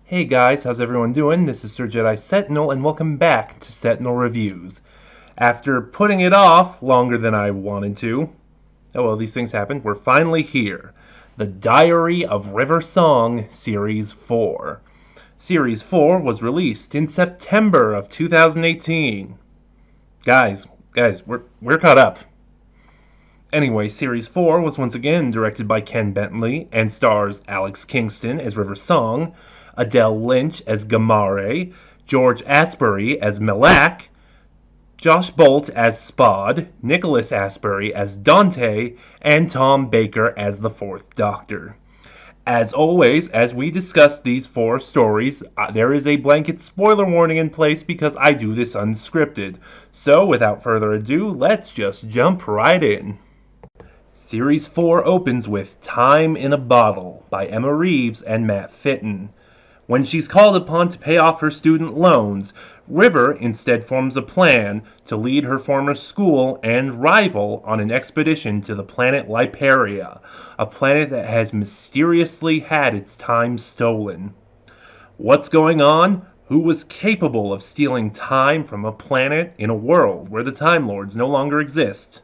Hey guys, how's everyone doing? This is Sir Jedi Sentinel, and welcome back to Sentinel Reviews. After putting it off longer than I wanted to, oh well, these things happen, we're finally here. The Diary of River Song, Series 4. Series 4 was released in September of 2018. Guys, we're caught up. Anyway, Series 4 was once again directed by Ken Bentley and stars Alex Kingston as River Song, Adele Lynch as Gamare, George Asbury as Melak, Josh Bolt as Spod, Nicholas Asbury as Dante, and Tom Baker as the Fourth Doctor. As always, as we discuss these four stories, there is a blanket spoiler warning in place because I do this unscripted. So, without further ado, let's just jump right in. Series 4 opens with Time in a Bottle by Emma Reeves and Matt Fitton. When she's called upon to pay off her student loans, River instead forms a plan to lead her former school and rival on an expedition to the planet Liparia, a planet that has mysteriously had its time stolen. What's going on? Who was capable of stealing time from a planet in a world where the Time Lords no longer exist?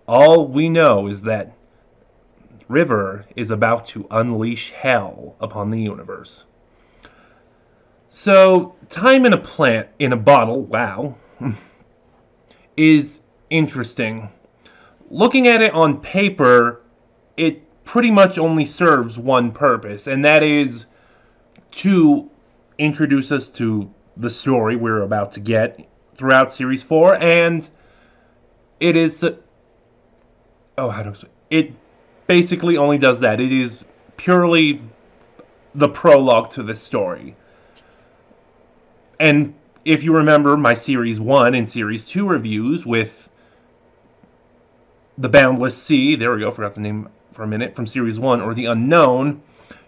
All we know is that River is about to unleash hell upon the universe. So, time in a bottle, wow, is interesting. Looking at it on paper, it pretty much only serves one purpose, and that is to introduce us to the story we're about to get throughout Series 4, and it is... It basically only does that. It is purely the prologue to this story. And if you remember my Series 1 and Series 2 reviews with The Boundless Sea, there we go, forgot the name for a minute, from Series 1, or The Unknown,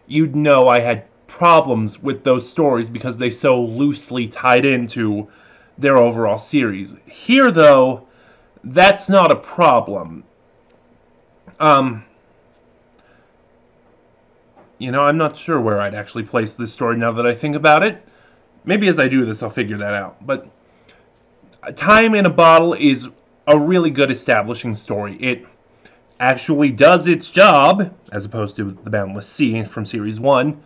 you'd know I had problems with those stories because they so loosely tied into their overall series. Here, though, that's not a problem. I'm not sure where I'd actually place this story now that I think about it. Maybe as I do this, I'll figure that out. But Time in a Bottle is a really good establishing story. It actually does its job, as opposed to The Boundless Sea from Series 1.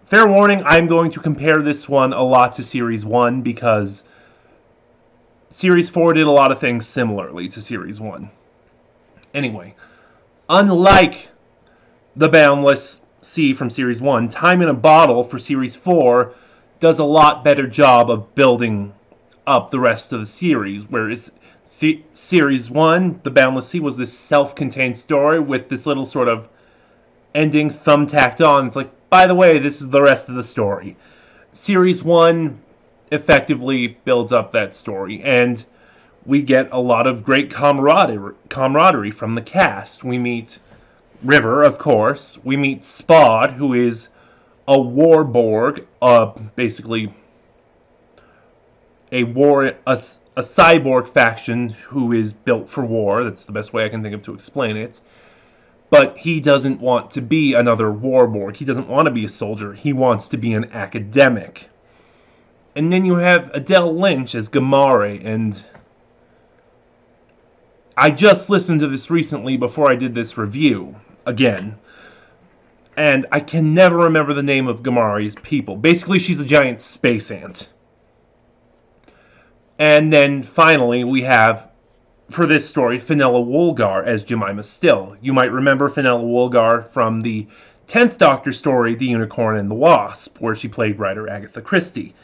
Fair warning, I'm going to compare this one a lot to Series 1 because Series 4 did a lot of things similarly to Series 1. Anyway, unlike The Boundless Sea from Series 1, Time in a Bottle for Series 4 does a lot better job of building up the rest of the series, whereas Series 1, The Boundless Sea, was this self-contained story with this little sort of ending thumbtacked on. It's like, by the way, this is the rest of the story. Series 1 effectively builds up that story, and we get a lot of great camaraderie from the cast. We meet River, of course. We meet Spod, who is a warborg, basically a cyborg faction who is built for war. That's the best way I can think of to explain it. But he doesn't want to be another warborg. He doesn't want to be a soldier. He wants to be an academic. And then you have Adele Lynch as Gamare, and I just listened to this recently before I did this review, again. And I can never remember the name of Gamare's people. Basically, she's a giant space ant. And then, finally, we have, for this story, Fenella Woolgar as Jemima Still. You might remember Fenella Woolgar from the 10th Doctor story, The Unicorn and the Wasp, where she played writer Agatha Christie.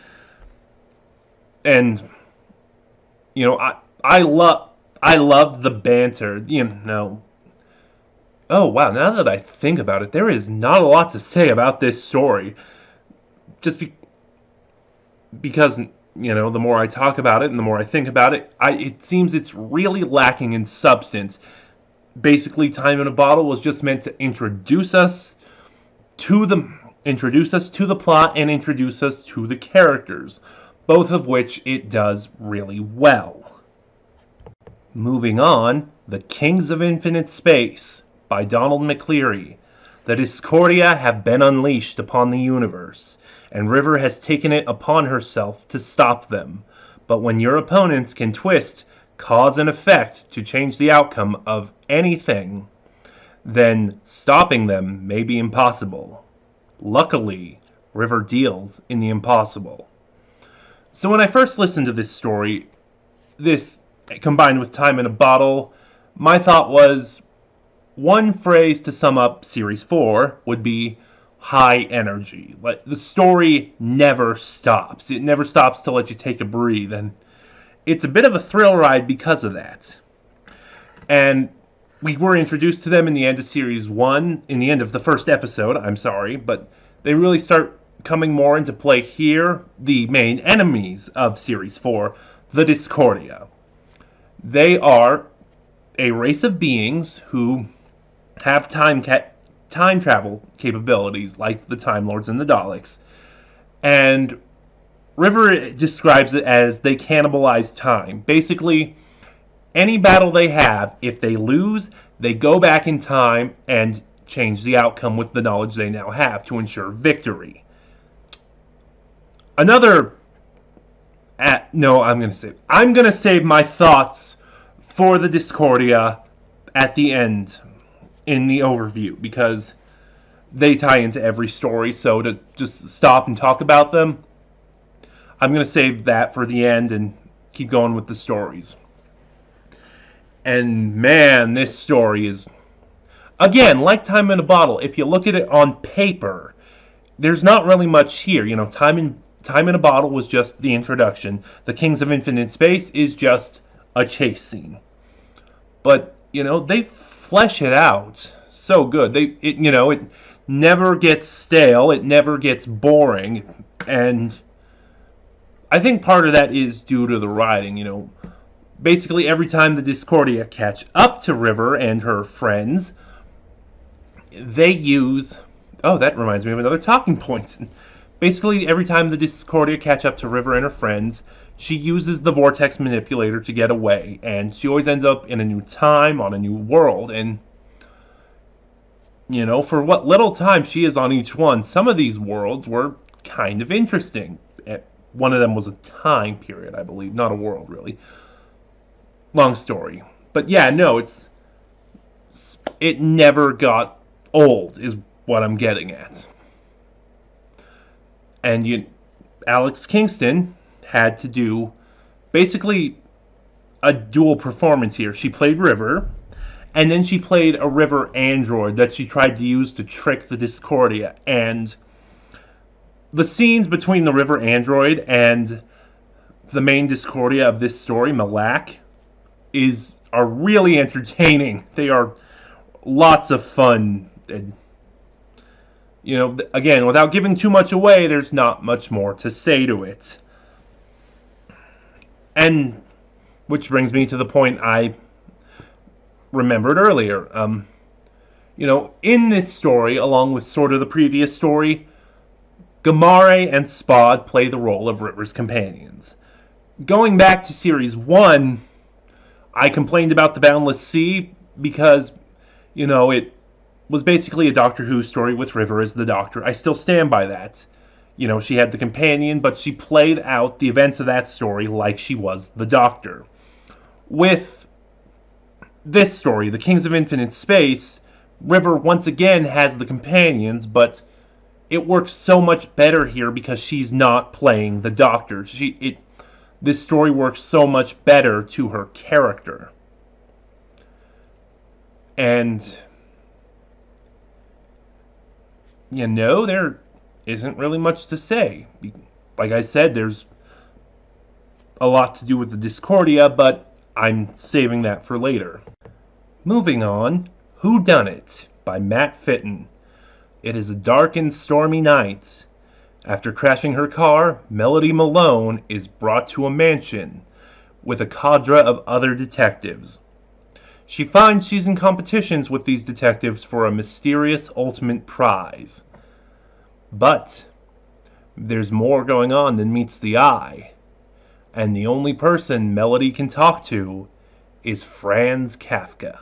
And, I loved the banter, Oh, wow, now that I think about it, there is not a lot to say about this story. Just because, the more I talk about it and the more I think about it, it seems it's really lacking in substance. Basically, Time in a Bottle was just meant to introduce us to the plot and introduce us to the characters, both of which it does really well. Moving on, The Kings of Infinite Space by Donald McCleary. The Discordia have been unleashed upon the universe, and River has taken it upon herself to stop them. But when your opponents can twist cause and effect to change the outcome of anything, then stopping them may be impossible. Luckily, River deals in the impossible. So when I first listened to this story, this combined with Time in a Bottle, my thought was, one phrase to sum up Series 4 would be high energy. Like, the story never stops. It never stops to let you take a breathe, and it's a bit of a thrill ride because of that. And we were introduced to them in the end of Series 1, in the end of the first episode, I'm sorry, but they really start coming more into play here, the main enemies of Series 4, the Discordia. They are a race of beings who have time travel capabilities, like the Time Lords and the Daleks. And River describes it as they cannibalize time. Basically, any battle they have, if they lose, they go back in time and change the outcome with the knowledge they now have to ensure victory. I'm going to save my thoughts for the Discordia at the end in the overview, because they tie into every story. So to just stop and talk about them, I'm going to save that for the end and keep going with the stories. And man, this story is, again, like Time in a Bottle. If you look at it on paper, there's not really much here. You know, Time in a Bottle was just the introduction. The Kings of Infinite Space is just a chase scene. But, you know, they flesh it out so good. It never gets stale. It never gets boring. And I think part of that is due to the writing. You know, basically every time the Discordia catch up to River and her friends, they use... Oh, that reminds me of another talking point. Basically, every time the Discordia catch up to River and her friends, she uses the Vortex Manipulator to get away, and she always ends up in a new time, on a new world, and, you know, for what little time she is on each one, some of these worlds were kind of interesting. One of them was a time period, I believe, not a world, really. Long story. But yeah, no, it never got old, is what I'm getting at. And Alex Kingston had to do basically a dual performance here. She played River, and then she played a River android that she tried to use to trick the Discordia. And the scenes between the River android and the main Discordia of this story, Malak, are really entertaining. They are lots of fun. And, you know, again, without giving too much away, there's not much more to say to it. And which brings me to the point I remembered earlier. You know, in this story, along with sort of the previous story, Gamare and Spod play the role of River's companions. Going back to Series 1, I complained about the Boundless Sea because, you know, it was basically a Doctor Who story with River as the Doctor. I still stand by that. You know, she had the companion, but she played out the events of that story like she was the Doctor. With this story, The Kings of Infinite Space, River once again has the companions, but it works so much better here because she's not playing the Doctor. This story works so much better to her character. And, you know, there isn't really much to say. Like I said, there's a lot to do with the Discordia, but I'm saving that for later. Moving on, Whodunit by Matt Fitton. It is a dark and stormy night. After crashing her car, Melody Malone is brought to a mansion with a cadre of other detectives. She finds she's in competitions with these detectives for a mysterious ultimate prize. But there's more going on than meets the eye, and the only person Melody can talk to is Franz Kafka.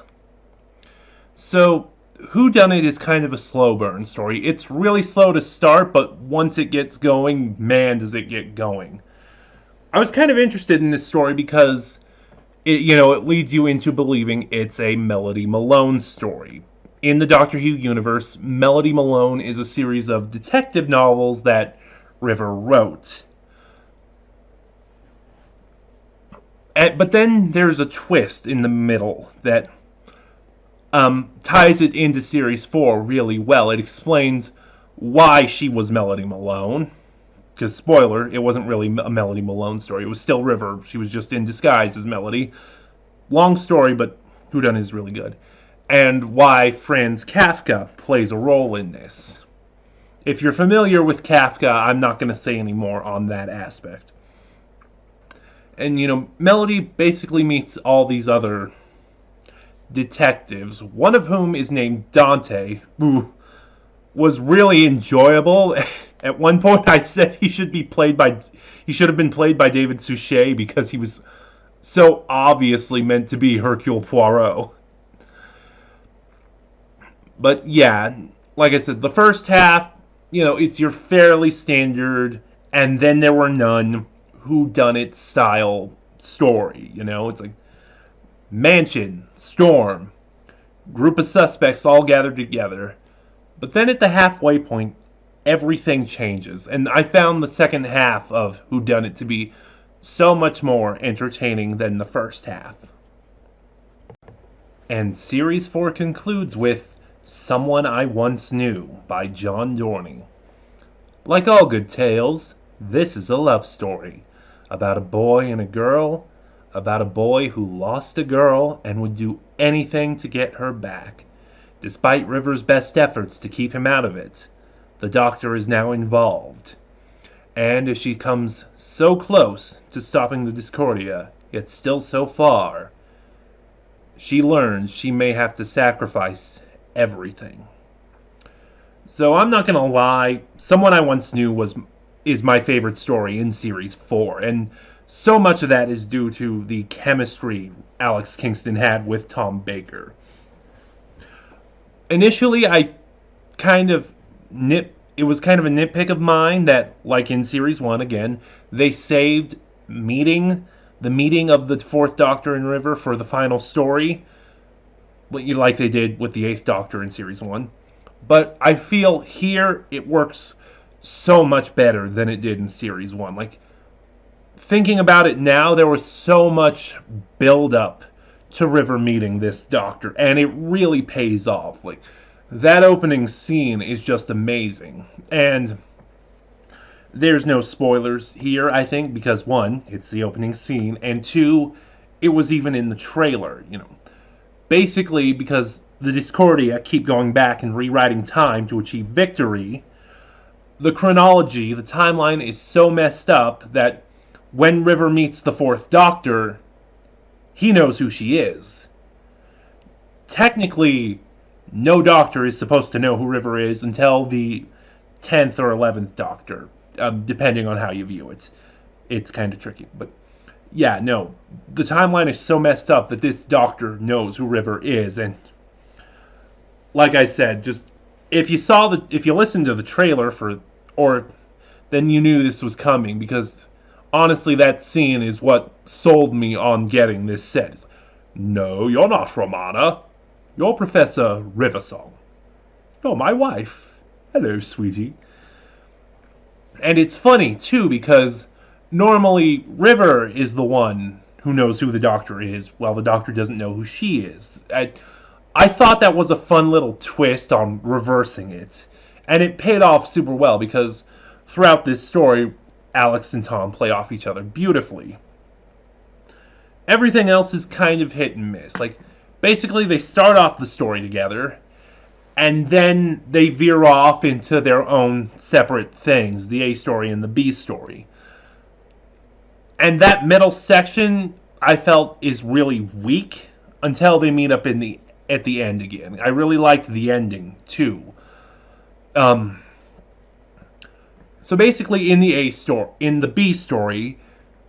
So, Whodunit is kind of a slow burn story. It's really slow to start, but once it gets going, man, does it get going. I was kind of interested in this story because it leads you into believing it's a Melody Malone story. In the Doctor Who universe, Melody Malone is a series of detective novels that River wrote. But then there's a twist in the middle that ties it into Series 4 really well. It explains why she was Melody Malone. Because, spoiler, it wasn't really a Melody Malone story. It was still River. She was just in disguise as Melody. Long story, but Whodunit is really good. And why Franz Kafka plays a role in this. If you're familiar with Kafka, I'm not going to say any more on that aspect. And, Melody basically meets all these other detectives, one of whom is named Dante, who was really enjoyable. At one point, I said he should have been played by David Suchet because he was so obviously meant to be Hercule Poirot. But yeah, like I said, the first half, it's your fairly standard, and then there were none whodunit style story. It's like mansion, storm, group of suspects all gathered together. But then at the halfway point, everything changes. And I found the second half of Whodunit to be so much more entertaining than the first half. And Series 4 concludes with Someone I Once Knew by John Dorney. Like all good tales, this is a love story about a boy and a girl, about a boy who lost a girl and would do anything to get her back. Despite River's best efforts to keep him out of it, the Doctor is now involved. And as she comes so close to stopping the Discordia, yet still so far, she learns she may have to sacrifice everything. So I'm not gonna lie, Someone I Once Knew is my favorite story in Series 4, and so much of that is due to the chemistry Alex Kingston had with Tom Baker. Initially, it was kind of a nitpick of mine that, like in Series 1 again, they saved the meeting of the Fourth Doctor and River for the final story, like they did with the Eighth Doctor in Series 1. But I feel here it works so much better than it did in Series 1. Like, thinking about it now, there was so much build-up to River meeting this Doctor, and it really pays off. Like, that opening scene is just amazing. And there's no spoilers here, I think, because one, it's the opening scene, and two, it was even in the trailer, Basically, because the Discordia keep going back and rewriting time to achieve victory, the chronology, the timeline is so messed up that when River meets the Fourth Doctor, he knows who she is. Technically, no Doctor is supposed to know who River is until the 10th or 11th Doctor, depending on how you view it. It's kind of tricky, but yeah, no. The timeline is so messed up that this Doctor knows who River is, and like I said, just if you listened to the trailer then you knew this was coming, because honestly, that scene is what sold me on getting this set. No, you're not Romana. You're Professor Riversong. You're my wife. Hello, sweetie. And it's funny, too, because normally River is the one who knows who the Doctor is, while the Doctor doesn't know who she is. I thought that was a fun little twist on reversing it. And it paid off super well, because throughout this story, Alex and Tom play off each other beautifully. Everything else is kind of hit and miss. Like, basically, they start off the story together, and then they veer off into their own separate things, the A story and the B story. And that middle section, I felt, is really weak until they meet up at the end again. I really liked the ending, too. So basically, in the B story,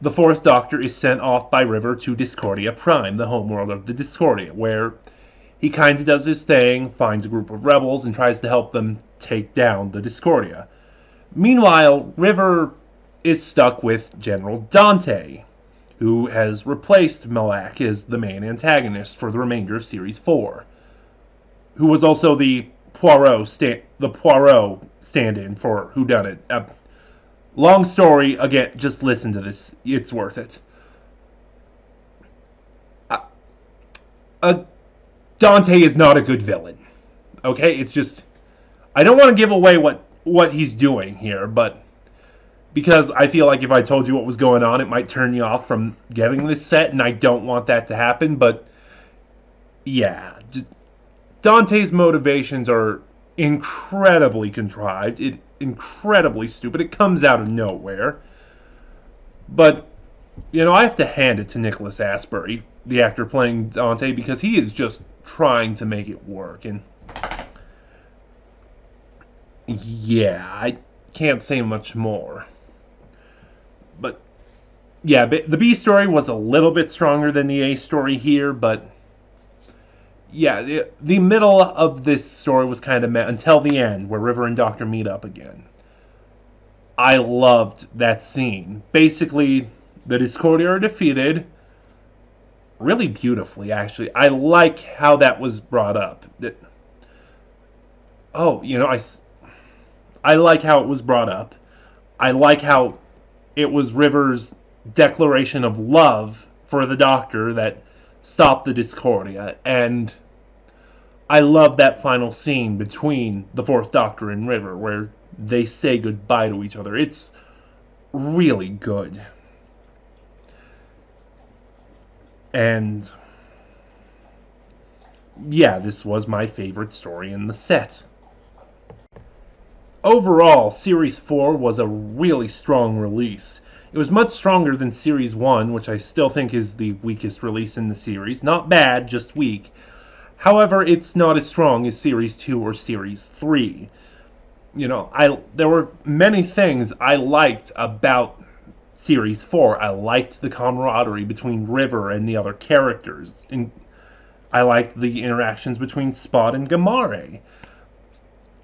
the Fourth Doctor is sent off by River to Discordia Prime, the homeworld of the Discordia, where He kind of does his thing, finds a group of rebels, and tries to help them take down the Discordia. Meanwhile, River is stuck with General Dante, who has replaced Malak as the main antagonist for the remainder of Series 4, who was also the Poirot stand-in for Whodunit. Long story, again, just listen to this. It's worth it. Dante is not a good villain. Okay? It's just... I don't want to give away what he's doing here, but... because I feel like if I told you what was going on, it might turn you off from getting this set, and I don't want that to happen, but... yeah. Dante's motivations are incredibly contrived, incredibly stupid. It comes out of nowhere. But, I have to hand it to Nicholas Asbury, the actor playing Dante, because he is just trying to make it work. And yeah, I can't say much more. But yeah, the B story was a little bit stronger than the A story here, but yeah, the middle of this story was kind of meh until the end, where River and Doctor meet up again. I loved that scene. Basically, the Discordia are defeated. Really beautifully, actually. I like how that was brought up. I like how it was brought up. I like how it was River's declaration of love for the Doctor that stopped the Discordia, and I love that final scene between the Fourth Doctor and River, where they say goodbye to each other. It's really good. And yeah, this was my favorite story in the set. Overall, Series 4 was a really strong release. It was much stronger than Series 1, which I still think is the weakest release in the series. Not bad, just weak. However, it's not as strong as Series 2 or Series 3. There were many things I liked about Series 4. I liked the camaraderie between River and the other characters. And I liked the interactions between Spot and Gamare.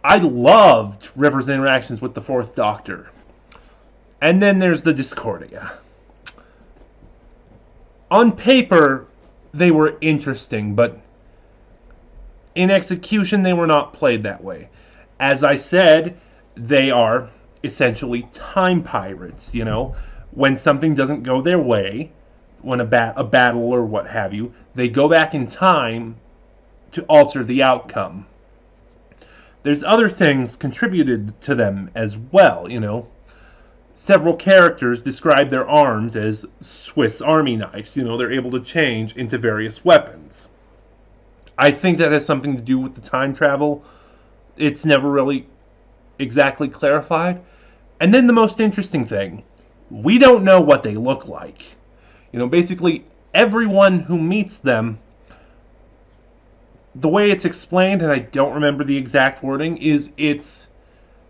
I loved River's interactions with the Fourth Doctor. And then there's the Discordia. On paper, they were interesting, but in execution, they were not played that way. As I said, they are essentially time pirates, When something doesn't go their way, when a battle or what have you, they go back in time to alter the outcome. There's other things contributed to them as well, Several characters describe their arms as Swiss Army knives. They're able to change into various weapons. I think that has something to do with the time travel. It's never really exactly clarified. And then the most interesting thing, we don't know what they look like. Basically, everyone who meets them, the way it's explained, and I don't remember the exact wording, is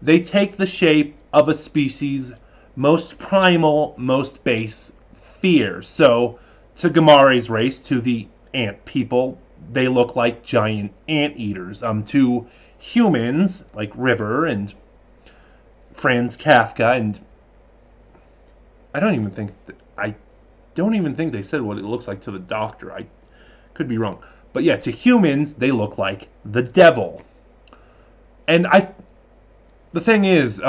they take the shape of a species' most primal, most base fear. So, to Gamare's race, to the ant people, they look like giant anteaters. To humans, like River and Franz Kafka, and I don't even think they said what it looks like to the Doctor. I could be wrong. But yeah, to humans, they look like the devil. And the thing is,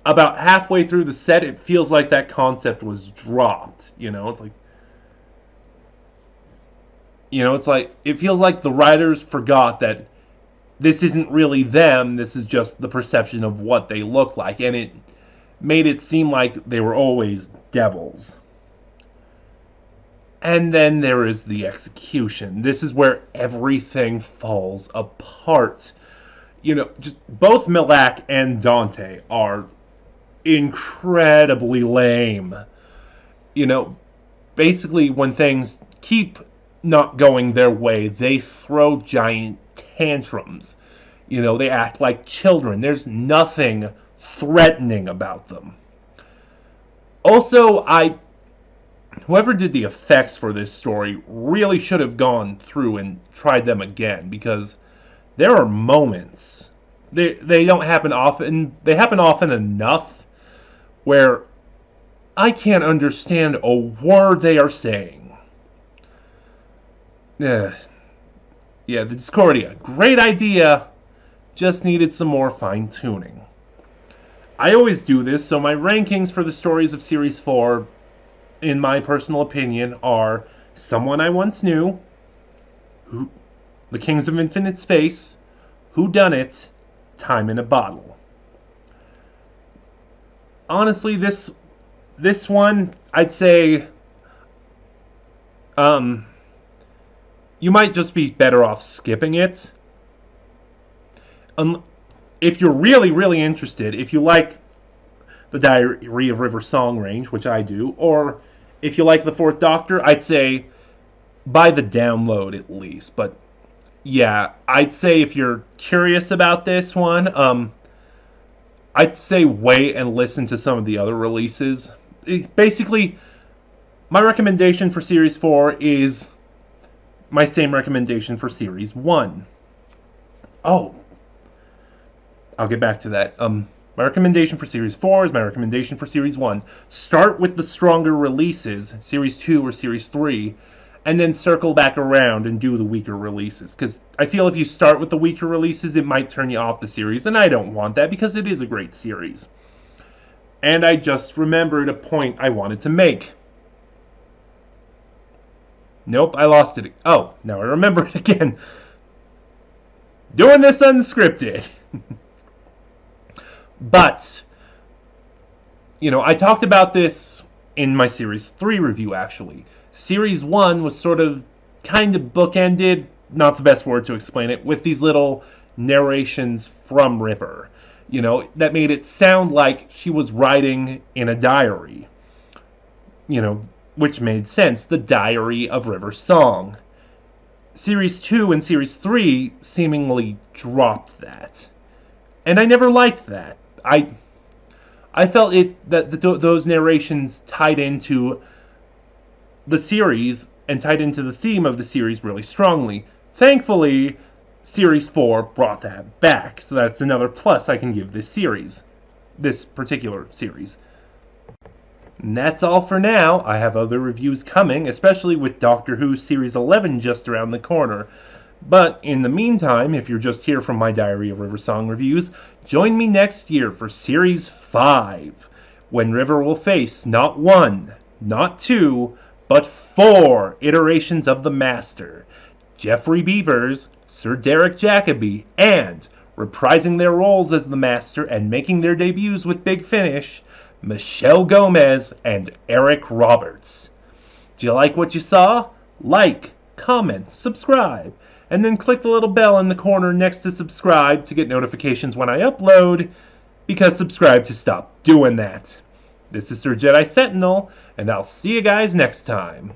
about halfway through the set, it feels like that concept was dropped. It feels like the writers forgot that this isn't really them, this is just the perception of what they look like, and it made it seem like they were always devils. And then there is the execution. This is where everything falls apart. Just both Malak and Dante are incredibly lame. Basically, when things keep not going their way, they throw giant tantrums. They act like children. There's nothing threatening about them. Also, whoever did the effects for this story really should have gone through and tried them again, because there are moments, they don't happen often, they happen often enough where I can't understand a word they are saying. Yeah, the Discordia, great idea, just needed some more fine tuning. I always do this, so my rankings for the stories of Series 4, in my personal opinion, are Someone I Once Knew, The Kings of Infinite Space, Whodunit, Time in a Bottle. Honestly, this one, I'd say, you might just be better off skipping it. If you're really, really interested, if you like the Diary of River Song range, which I do, or if you like the Fourth Doctor, I'd say buy the download at least. But yeah, I'd say if you're curious about this one, I'd say wait and listen to some of the other releases. Basically, my recommendation for Series 4 is my same recommendation for Series 1. Oh, I'll get back to that. My recommendation for Series 4 is my recommendation for Series 1. Start with the stronger releases, Series 2 or Series 3, and then circle back around and do the weaker releases. Because I feel if you start with the weaker releases, it might turn you off the series, and I don't want that because it is a great series. And I just remembered a point I wanted to make. Nope, I lost it. Oh, now I remember it again. Doing this unscripted. But, I talked about this in my Series 3 review, actually. Series 1 was sort of kind of bookended, not the best word to explain it, with these little narrations from River. That made it sound like she was writing in a diary. Which made sense, the Diary of River Song. Series 2 and Series 3 seemingly dropped that. And I never liked that. I felt that those narrations tied into the series and tied into the theme of the series really strongly. Thankfully, Series 4 brought that back, so that's another plus I can give this particular series. And that's all for now. I have other reviews coming, especially with Doctor Who Series 11 just around the corner. But in the meantime, if you're just here from my Diary of River Song reviews, join me next year for Series 5, when River will face not 1, not 2, but 4 iterations of the Master. Geoffrey Beevers, Sir Derek Jacobi, and, reprising their roles as the Master and making their debuts with Big Finish, Michelle Gomez and Eric Roberts. Do you like what you saw? Like, comment, subscribe, and then click the little bell in the corner next to subscribe to get notifications when I upload, because subscribe to stop doing that. This is Sir Jedi Sentinel, and I'll see you guys next time.